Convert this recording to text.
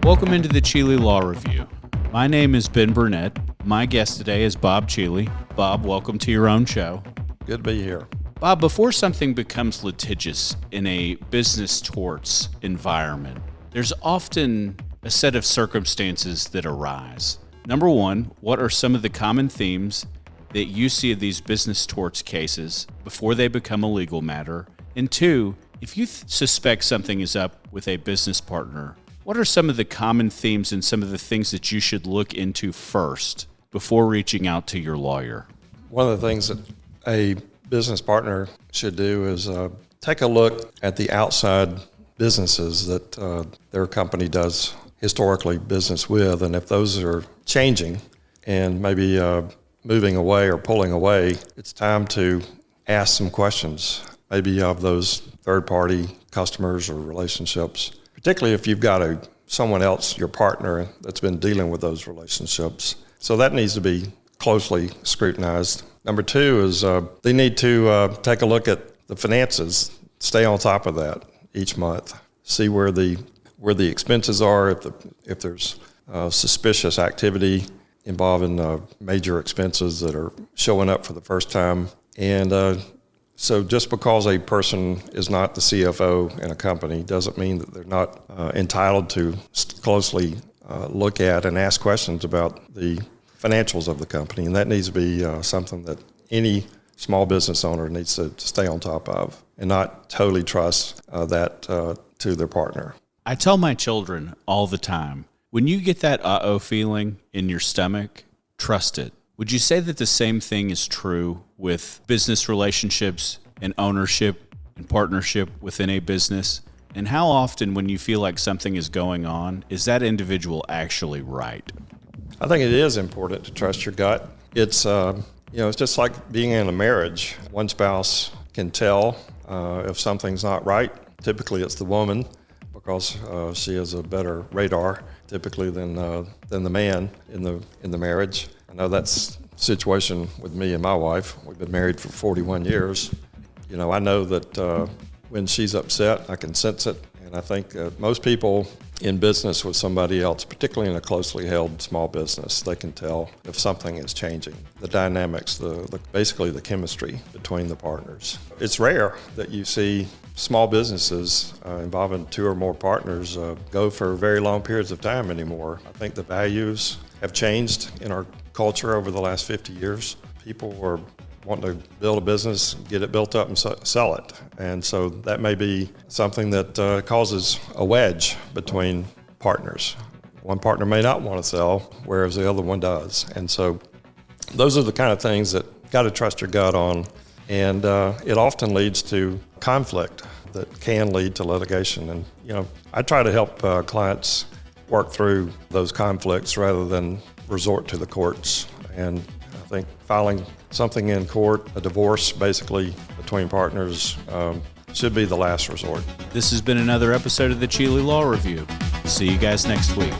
Welcome into the Cheeley Law Review. My name is Ben Burnett. My guest today is Bob Cheeley. Bob, welcome to your own show. Good to be here. Bob, before something becomes litigious in a business torts environment, there's often a set of circumstances that arise. Number one, what are some of the common themes that you see of these business torts cases before they become a legal matter? And two, if you suspect something is up with a business partner, what are some of the common themes and some of the things that you should look into first before reaching out to your lawyer? One of the things that a business partner should do is take a look at the outside businesses that their company does historically business with, and if those are changing and maybe moving away or pulling away, it's time to ask some questions, maybe of those third-party customers or relationships, particularly if you've got someone else, your partner, that's been dealing with those relationships. So that needs to be closely scrutinized. Number two is they need to take a look at the finances, stay on top of that each month, see where the expenses are, if there's suspicious activity involving major expenses that are showing up for the first time. And so just because a person is not the CFO in a company doesn't mean that they're not entitled to closely look at and ask questions about the financials of the company. And that needs to be something that any small business owner needs to stay on top of and not totally trust that to their partner. I tell my children all the time, when you get that uh-oh feeling in your stomach, trust it. Would you say that the same thing is true with business relationships and ownership and partnership within a business? And how often, when you feel like something is going on, is that individual actually right? I think it is important to trust your gut. It's it's just like being in a marriage. One spouse can tell if something's not right. Typically, it's the woman because she has a better radar typically than the man in the marriage. I know that's the situation with me and my wife. We've been married for 41 years. I know that when she's upset, I can sense it. And I think most people in business with somebody else, particularly in a closely held small business, they can tell if something is changing. The dynamics, basically the chemistry between the partners. It's rare that you see small businesses involving two or more partners go for very long periods of time anymore. I think the values have changed in our culture over the last 50 years. People are wanting to build a business, get it built up and sell it. And so that may be something that causes a wedge between partners. One partner may not want to sell, whereas the other one does. And so those are the kind of things that you got to trust your gut on. And it often leads to conflict that can lead to litigation. And, I try to help clients work through those conflicts rather than resort to the courts. And I think filing something in court, a divorce basically between partners, should be the last resort. This has been another episode of the Cheeley Law Review. See you guys next week.